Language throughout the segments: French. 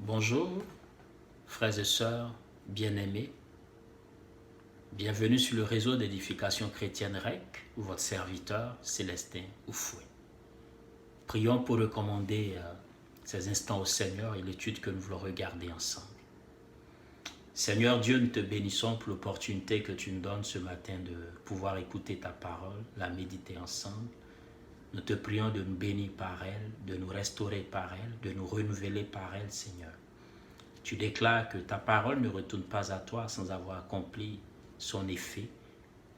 Bonjour, frères et sœurs bien-aimés. Bienvenue sur le réseau d'édification chrétienne REC, ou votre serviteur Célestin Oufoué. Prions pour recommander ces instants au Seigneur et l'étude que nous voulons regarder ensemble. Seigneur Dieu, nous te bénissons pour l'opportunité que tu nous donnes ce matin de pouvoir écouter ta parole, la méditer ensemble. Nous te prions de nous bénir par elle, de nous restaurer par elle, de nous renouveler par elle, Seigneur. Tu déclares que ta parole ne retourne pas à toi sans avoir accompli son effet.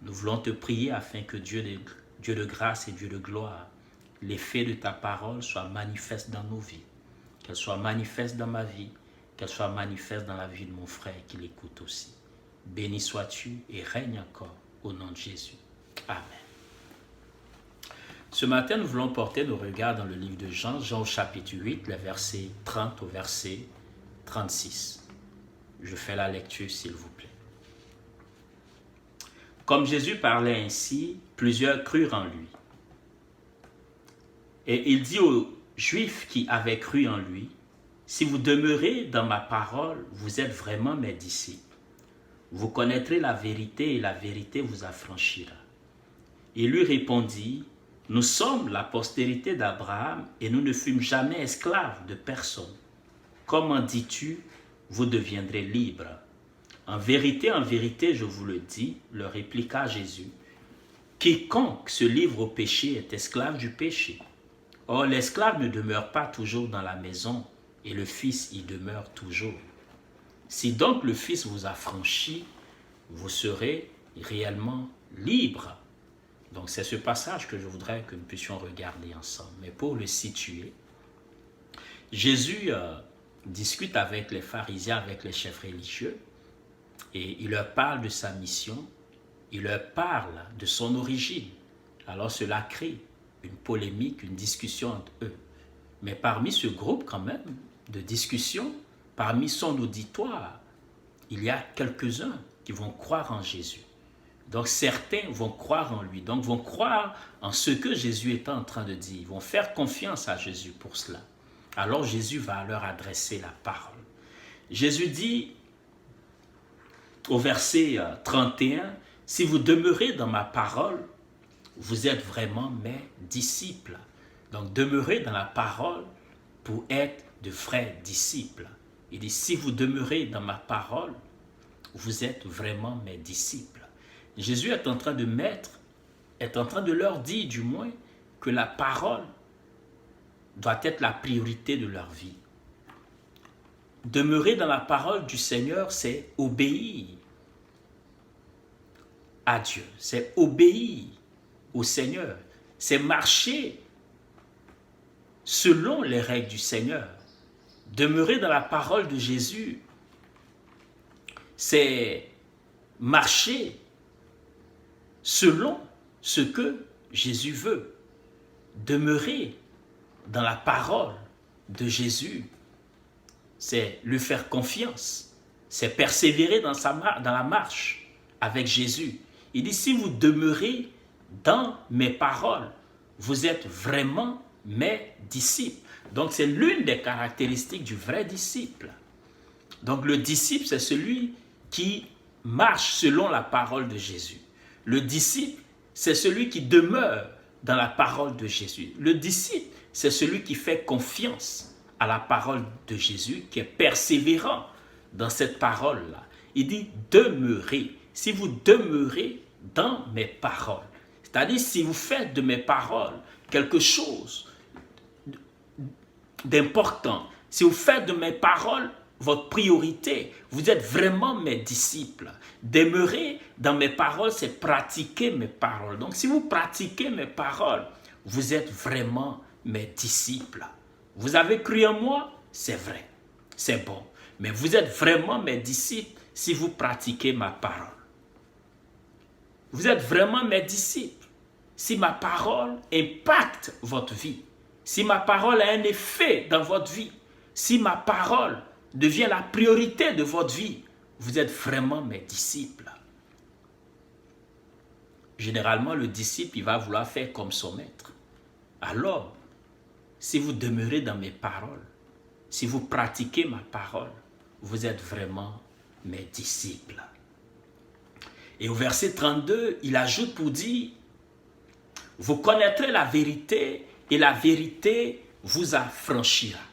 Nous voulons te prier afin que Dieu de grâce et Dieu de gloire, l'effet de ta parole soit manifeste dans nos vies, qu'elle soit manifeste dans ma vie, qu'elle soit manifeste dans la vie de mon frère qui l'écoute aussi. Béni sois-tu et règne encore au nom de Jésus. Amen. Ce matin, nous voulons porter nos regards dans le livre de Jean, Jean au chapitre 8, les versets 30 au verset 36. Je fais la lecture, s'il vous plaît. Comme Jésus parlait ainsi, plusieurs crurent en lui. Et il dit aux Juifs qui avaient cru en lui, « Si vous demeurez dans ma parole, vous êtes vraiment mes disciples. Vous connaîtrez la vérité et la vérité vous affranchira. » Il lui répondit, « Nous sommes la postérité d'Abraham et nous ne fûmes jamais esclaves de personne. Comment dis-tu, vous deviendrez libres? En vérité, je vous le dis, leur répliqua Jésus, quiconque se livre au péché est esclave du péché. Or, l'esclave ne demeure pas toujours dans la maison, et le Fils y demeure toujours. Si donc le Fils vous affranchit, vous serez réellement libres. » Donc c'est ce passage que je voudrais que nous puissions regarder ensemble. Mais pour le situer, Jésus discute avec les pharisiens, avec les chefs religieux, et il leur parle de sa mission, il leur parle de son origine. Alors cela crée une polémique, une discussion entre eux. Mais parmi ce groupe quand même de discussion, parmi son auditoire, il y a quelques-uns qui vont croire en Jésus. Donc certains vont croire en lui, donc vont croire en ce que Jésus est en train de dire. Ils vont faire confiance à Jésus pour cela. Alors Jésus va leur adresser la parole. Jésus dit au verset 31, « Si vous demeurez dans ma parole, vous êtes vraiment mes disciples. » Donc demeurez dans la parole pour être de vrais disciples. Il dit, « Si vous demeurez dans ma parole, vous êtes vraiment mes disciples. » Jésus est en train de leur dire du moins que la parole doit être la priorité de leur vie. Demeurer dans la parole du Seigneur, c'est obéir à Dieu, c'est obéir au Seigneur, c'est marcher selon les règles du Seigneur. Demeurer dans la parole de Jésus, c'est marcher selon ce que Jésus veut. Demeurer dans la parole de Jésus, c'est lui faire confiance, c'est persévérer dans la marche avec Jésus. Il dit, si vous demeurez dans mes paroles, vous êtes vraiment mes disciples. Donc c'est l'une des caractéristiques du vrai disciple. Donc le disciple, c'est celui qui marche selon la parole de Jésus. Le disciple, c'est celui qui demeure dans la parole de Jésus. Le disciple, c'est celui qui fait confiance à la parole de Jésus, qui est persévérant dans cette parole-là. Il dit demeurez. Si vous demeurez dans mes paroles, c'est-à-dire si vous faites de mes paroles quelque chose d'important, si vous faites de mes paroles votre priorité, vous êtes vraiment mes disciples. Demeurer dans mes paroles, c'est pratiquer mes paroles. Donc si vous pratiquez mes paroles, vous êtes vraiment mes disciples. Vous avez cru en moi, c'est vrai, c'est bon. Mais vous êtes vraiment mes disciples si vous pratiquez ma parole. Vous êtes vraiment mes disciples si ma parole impacte votre vie. Si ma parole a un effet dans votre vie. Si ma parole devient la priorité de votre vie, vous êtes vraiment mes disciples. Généralement, le disciple, il va vouloir faire comme son maître. Alors, si vous demeurez dans mes paroles, si vous pratiquez ma parole, vous êtes vraiment mes disciples. Et au verset 32, il ajoute pour dire, vous connaîtrez la vérité et la vérité vous affranchira.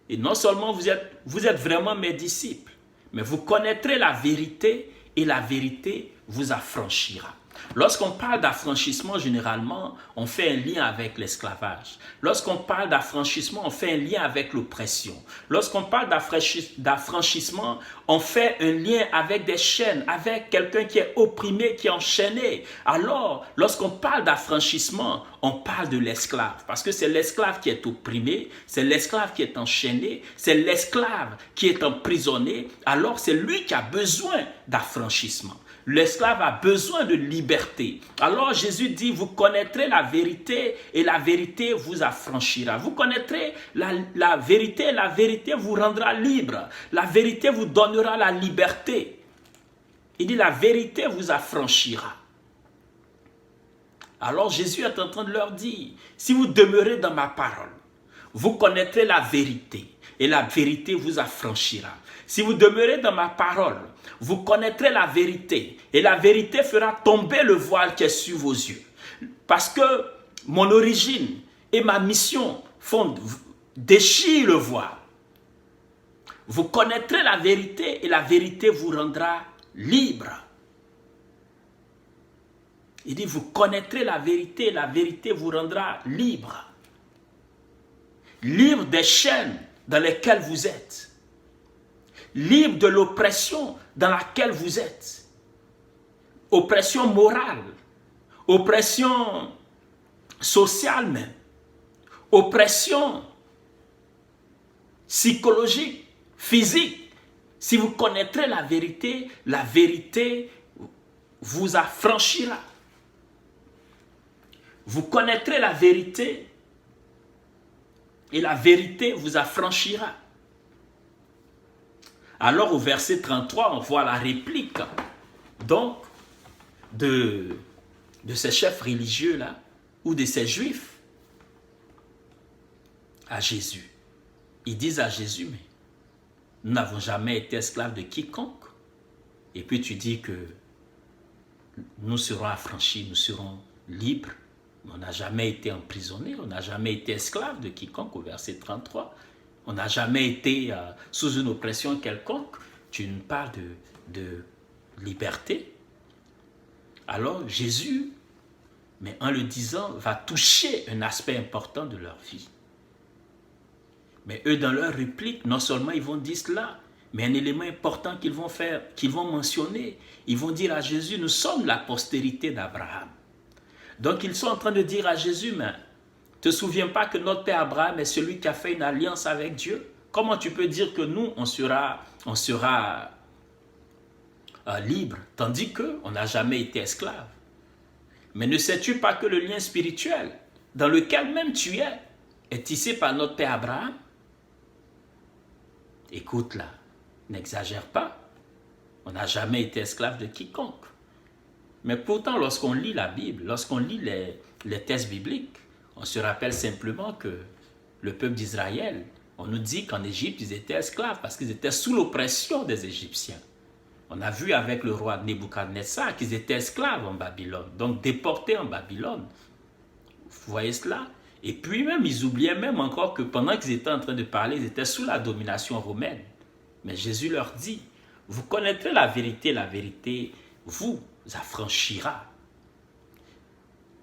Et non seulement vous êtes vraiment mes disciples, mais vous connaîtrez la vérité et la vérité vous affranchira. Lorsqu'on parle d'affranchissement, généralement, on fait un lien avec l'esclavage. Lorsqu'on parle d'affranchissement, on fait un lien avec l'oppression. Lorsqu'on parle d'affranchissement, on fait un lien avec des chaînes, avec quelqu'un qui est opprimé, qui est enchaîné. Alors, lorsqu'on parle d'affranchissement, on parle de l'esclave. Parce que c'est l'esclave qui est opprimé, c'est l'esclave qui est enchaîné, c'est l'esclave qui est emprisonné. Alors, c'est lui qui a besoin d'affranchissement. L'esclave a besoin de liberté. Alors Jésus dit, vous connaîtrez la vérité et la vérité vous affranchira. Vous connaîtrez la vérité et la vérité vous rendra libre. La vérité vous donnera la liberté. Il dit, la vérité vous affranchira. Alors Jésus est en train de leur dire, si vous demeurez dans ma parole, vous connaîtrez la vérité et la vérité vous affranchira. Si vous demeurez dans ma parole, vous connaîtrez la vérité et la vérité fera tomber le voile qui est sur vos yeux. Parce que mon origine et ma mission déchirent le voile. Vous connaîtrez la vérité et la vérité vous rendra libre. Il dit, vous connaîtrez la vérité et la vérité vous rendra libre. Libre des chaînes dans lesquelles vous êtes. Libre de l'oppression dans laquelle vous êtes. Oppression morale, oppression sociale même, oppression psychologique, physique. Si vous connaîtrez la vérité vous affranchira. Vous connaîtrez la vérité et la vérité vous affranchira. Alors au verset 33, on voit la réplique donc de ces chefs religieux-là ou de ces juifs à Jésus. Ils disent à Jésus, mais nous n'avons jamais été esclaves de quiconque. Et puis tu dis que nous serons affranchis, nous serons libres. Mais on n'a jamais été emprisonnés, on n'a jamais été esclaves de quiconque au verset 33. On n'a jamais été sous une oppression quelconque. Tu nous parles de liberté. Alors Jésus, mais en le disant, va toucher un aspect important de leur vie. Mais eux, dans leur réplique, non seulement ils vont dire cela, mais un élément important qu'ils vont mentionner, ils vont dire à Jésus, nous sommes la postérité d'Abraham. Donc ils sont en train de dire à Jésus, mais te souviens pas que notre père Abraham est celui qui a fait une alliance avec Dieu? Comment tu peux dire que nous, on sera libre, tandis qu'on n'a jamais été esclave? Mais ne sais-tu pas que le lien spirituel dans lequel même tu es est tissé par notre père Abraham? Écoute là, n'exagère pas. On n'a jamais été esclave de quiconque. Mais pourtant, lorsqu'on lit la Bible, lorsqu'on lit les textes bibliques, on se rappelle simplement que le peuple d'Israël, on nous dit qu'en Égypte, ils étaient esclaves parce qu'ils étaient sous l'oppression des Égyptiens. On a vu avec le roi Nebuchadnezzar qu'ils étaient esclaves en Babylone, donc déportés en Babylone. Vous voyez cela? Et puis même, ils oubliaient même encore que pendant qu'ils étaient en train de parler, ils étaient sous la domination romaine. Mais Jésus leur dit, vous connaîtrez la vérité vous affranchira.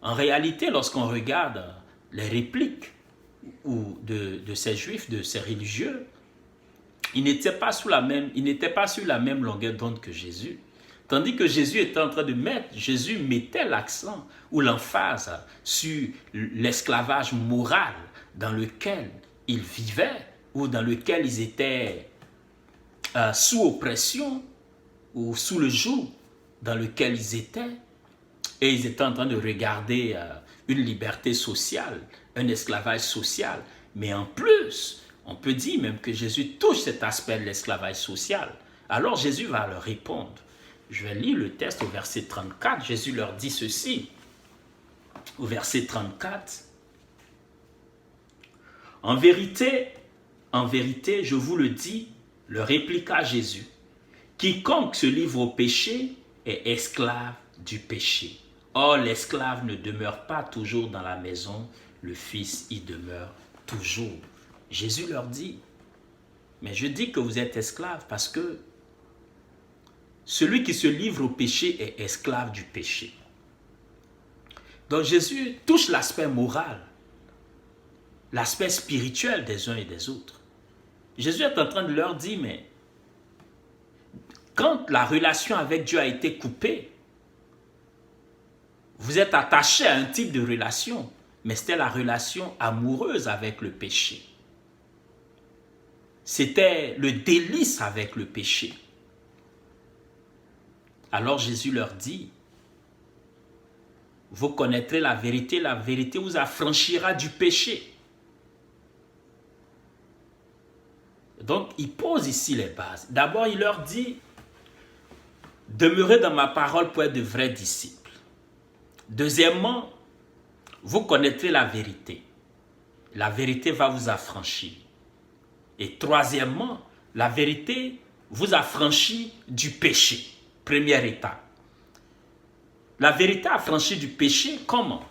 En réalité, lorsqu'on regarde les répliques de ces juifs, de ces religieux, ils n'étaient pas sur la même longueur d'onde que Jésus. Tandis que Jésus mettait l'accent ou l'emphase sur l'esclavage moral dans lequel ils vivaient ou dans lequel ils étaient sous oppression ou sous le joug dans lequel ils étaient. Et ils étaient en train de regarder une liberté sociale, un esclavage social. Mais en plus, on peut dire même que Jésus touche cet aspect de l'esclavage social. Alors Jésus va leur répondre. Je vais lire le texte au verset 34. Jésus leur dit ceci. Au verset 34. En vérité, en vérité, je vous le dis, le répliqua Jésus, quiconque se livre au péché est esclave du péché. Or, l'esclave ne demeure pas toujours dans la maison, le Fils y demeure toujours. Jésus leur dit, mais je dis que vous êtes esclaves parce que celui qui se livre au péché est esclave du péché. Donc Jésus touche l'aspect moral, l'aspect spirituel des uns et des autres. Jésus est en train de leur dire, mais quand la relation avec Dieu a été coupée, vous êtes attaché à un type de relation, mais c'était la relation amoureuse avec le péché. C'était le délice avec le péché. Alors Jésus leur dit, vous connaîtrez la vérité vous affranchira du péché. Donc il pose ici les bases. D'abord il leur dit, demeurez dans ma parole pour être de vrais disciples. Deuxièmement, vous connaîtrez la vérité. La vérité va vous affranchir. Et troisièmement, la vérité vous affranchit du péché. Première étape. La vérité affranchit du péché, comment?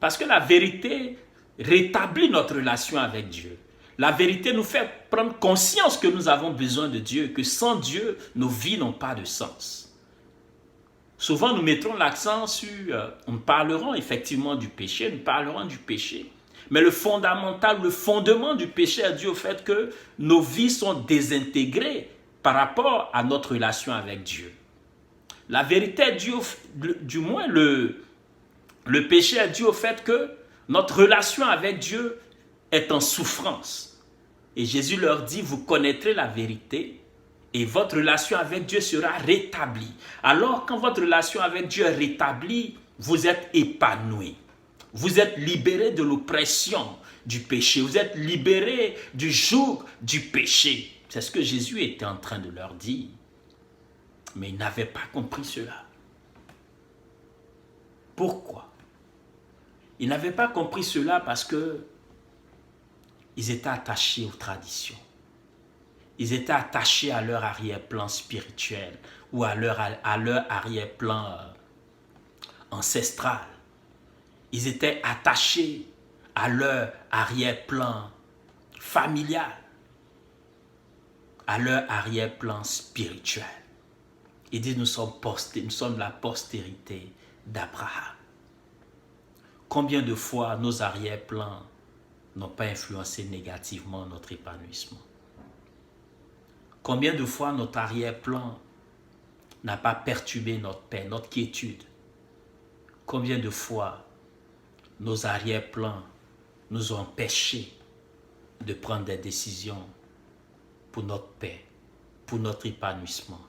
Parce que la vérité rétablit notre relation avec Dieu. La vérité nous fait prendre conscience que nous avons besoin de Dieu, que sans Dieu, nos vies n'ont pas de sens. Souvent, nous mettrons l'accent sur, nous parlerons effectivement du péché, mais le fondement du péché est dû au fait que nos vies sont désintégrées par rapport à notre relation avec Dieu. La vérité est due, du moins le péché est dû au fait que notre relation avec Dieu est en souffrance. Et Jésus leur dit, vous connaîtrez la vérité et votre relation avec Dieu sera rétablie. Alors, quand votre relation avec Dieu est rétablie, vous êtes épanoui. Vous êtes libéré de l'oppression du péché. Vous êtes libéré du joug du péché. C'est ce que Jésus était en train de leur dire. Mais ils n'avaient pas compris cela. Pourquoi? Ils n'avaient pas compris cela parce que ils étaient attachés aux traditions. Ils étaient attachés à leur arrière-plan spirituel ou à leur arrière-plan ancestral. Ils étaient attachés à leur arrière-plan familial, à leur arrière-plan spirituel. Il dit, nous sommes la postérité d'Abraham. Combien de fois nos arrière-plans n'ont pas influencé négativement notre épanouissement? Combien de fois notre arrière-plan n'a pas perturbé notre paix, notre quiétude? Combien de fois nos arrière-plans nous ont empêchés de prendre des décisions pour notre paix, pour notre épanouissement,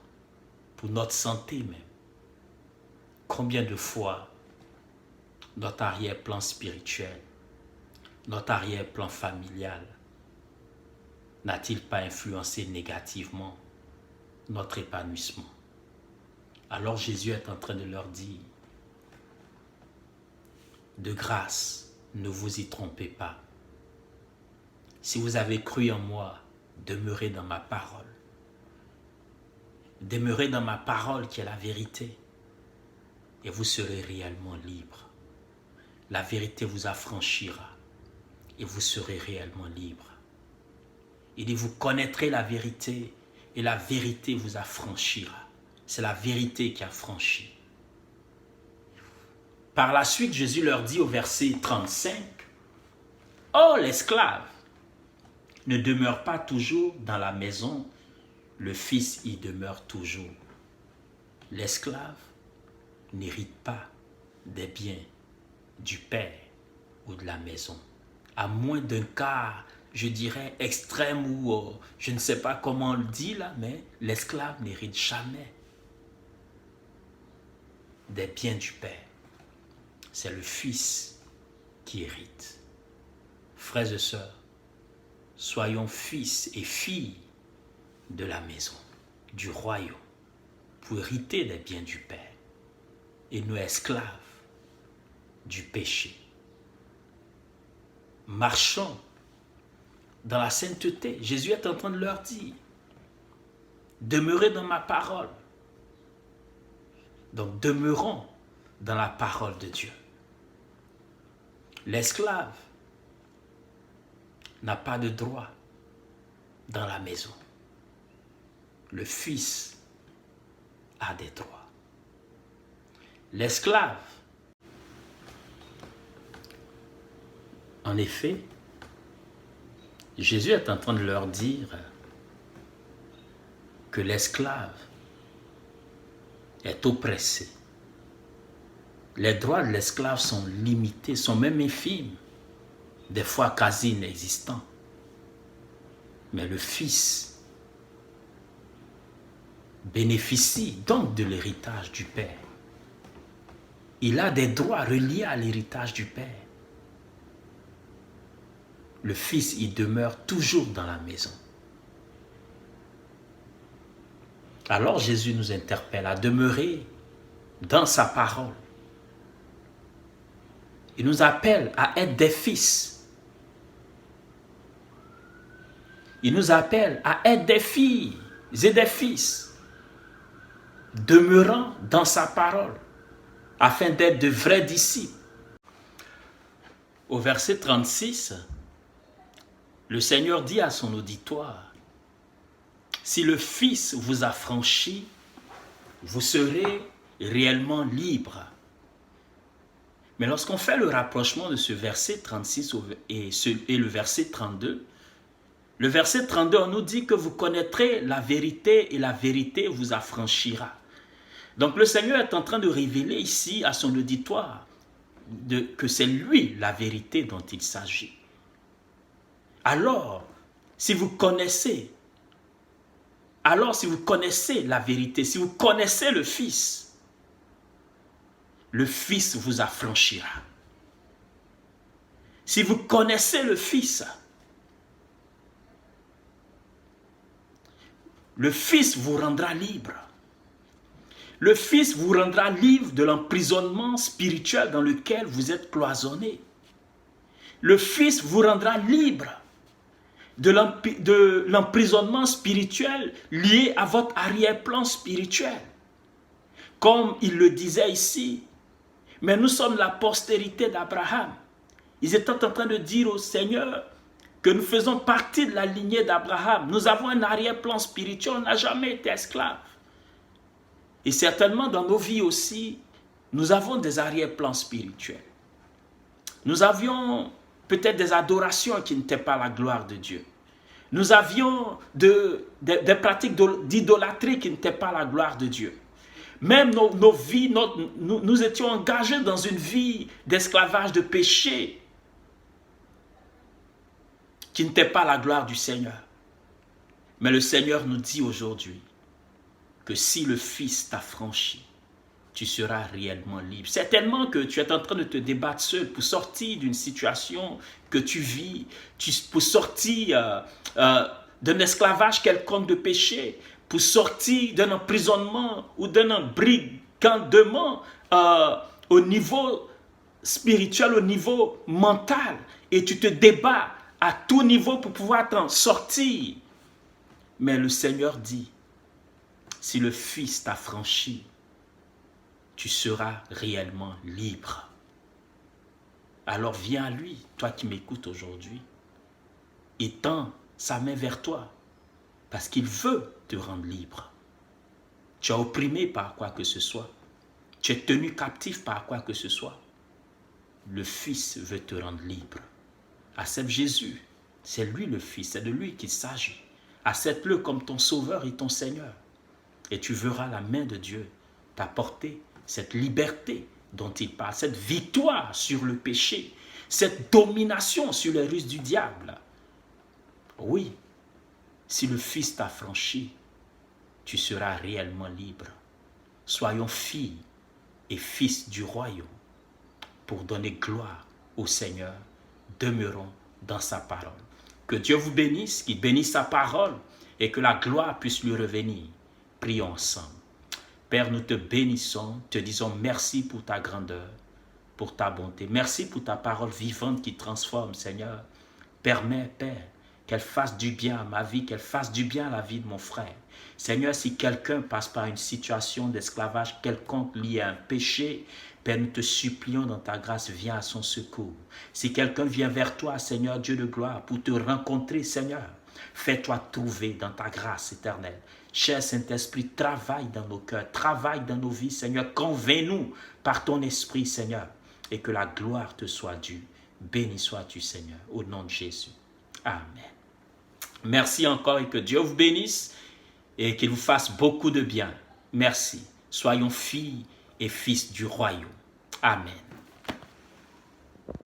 pour notre santé même? Combien de fois notre arrière-plan spirituel, notre arrière-plan familial n'a-t-il pas influencé négativement notre épanouissement? Alors Jésus est en train de leur dire, de grâce, ne vous y trompez pas. Si vous avez cru en moi, demeurez dans ma parole. Demeurez dans ma parole qui est la vérité et vous serez réellement libre. La vérité vous affranchira et vous serez réellement libre. Il dit, vous connaîtrez la vérité et la vérité vous affranchira. C'est la vérité qui affranchit. Par la suite, Jésus leur dit au verset 35, « Or, l'esclave ne demeure pas toujours dans la maison, le Fils y demeure toujours. L'esclave n'hérite pas des biens du Père ou de la maison, à moins d'un cas, je dirais, extrême ou je ne sais pas comment on le dit là, mais l'esclave n'hérite jamais des biens du Père. C'est le Fils qui hérite. Frères et sœurs, soyons fils et filles de la maison, du royaume, pour hériter des biens du Père, et nous esclaves du péché. Marchons dans la sainteté. Jésus est en train de leur dire, demeurez dans ma parole. Donc demeurons dans la parole de Dieu. L'esclave n'a pas de droit dans la maison. Le fils a des droits. L'esclave, en effet, Jésus est en train de leur dire que l'esclave est oppressé. Les droits de l'esclave sont limités, sont même infimes, des fois quasi inexistants. Mais le fils bénéficie donc de l'héritage du Père. Il a des droits reliés à l'héritage du Père. Le fils, il demeure toujours dans la maison. Alors Jésus nous interpelle à demeurer dans sa parole. Il nous appelle à être des fils. Il nous appelle à être des filles et des fils, demeurant dans sa parole, afin d'être de vrais disciples. Au verset 36, le Seigneur dit à son auditoire, « Si le Fils vous a franchi, vous serez réellement libre. » Mais lorsqu'on fait le rapprochement de ce verset 36 et le verset 32, le verset 32, on nous dit que vous connaîtrez la vérité et la vérité vous affranchira. Donc le Seigneur est en train de révéler ici à son auditoire que c'est lui la vérité dont il s'agit. Alors, si vous connaissez la vérité, si vous connaissez le Fils vous affranchira. Si vous connaissez le Fils vous rendra libre. Le Fils vous rendra libre de l'emprisonnement spirituel dans lequel vous êtes cloisonné. Le Fils vous rendra libre de l'emprisonnement spirituel lié à votre arrière-plan spirituel. Comme il le disait ici, mais nous sommes la postérité d'Abraham. Ils étaient en train de dire au Seigneur que nous faisons partie de la lignée d'Abraham. Nous avons un arrière-plan spirituel, on n'a jamais été esclaves. Et certainement dans nos vies aussi, nous avons des arrière-plans spirituels. Nous avions peut-être des adorations qui n'étaient pas la gloire de Dieu. Nous avions des pratiques d'idolâtrie qui n'étaient pas la gloire de Dieu. Même nos vies, nous étions engagés dans une vie d'esclavage, de péché, qui n'était pas la gloire du Seigneur. Mais le Seigneur nous dit aujourd'hui que si le Fils t'a franchi, tu seras réellement libre. Certainement que tu es en train de te débattre seul pour sortir d'une situation que tu vis, pour sortir d'un esclavage quelconque de péché, pour sortir d'un emprisonnement ou d'un embrigadement au niveau spirituel, au niveau mental. Et tu te débats à tout niveau pour pouvoir t'en sortir. Mais le Seigneur dit, si le Fils t'a franchi, tu seras réellement libre. Alors viens à lui, toi qui m'écoutes aujourd'hui, et tends sa main vers toi, parce qu'il veut te rendre libre. Tu es opprimé par quoi que ce soit, tu es tenu captif par quoi que ce soit. Le Fils veut te rendre libre. Accepte Jésus, c'est lui le Fils, c'est de lui qu'il s'agit. Accepte-le comme ton Sauveur et ton Seigneur. Et tu verras la main de Dieu t'apporter cette liberté dont il parle, cette victoire sur le péché, cette domination sur les ruses du diable. Oui, si le Fils t'a franchi, tu seras réellement libre. Soyons filles et fils du royaume pour donner gloire au Seigneur. Demeurons dans sa parole. Que Dieu vous bénisse, qu'il bénisse sa parole et que la gloire puisse lui revenir. Prions ensemble. Père, nous te bénissons, te disons merci pour ta grandeur, pour ta bonté. Merci pour ta parole vivante qui transforme, Seigneur. Permets, Père, qu'elle fasse du bien à ma vie, qu'elle fasse du bien à la vie de mon frère. Seigneur, si quelqu'un passe par une situation d'esclavage quelconque liée à un péché, Père, nous te supplions dans ta grâce, viens à son secours. Si quelqu'un vient vers toi, Seigneur Dieu de gloire, pour te rencontrer, Seigneur, fais-toi trouver dans ta grâce éternelle. Cher Saint-Esprit, travaille dans nos cœurs, travaille dans nos vies, Seigneur. Convainc-nous par ton esprit, Seigneur, et que la gloire te soit due. Béni sois-tu, Seigneur, au nom de Jésus. Amen. Merci encore et que Dieu vous bénisse et qu'il vous fasse beaucoup de bien. Merci. Soyons filles et fils du royaume. Amen.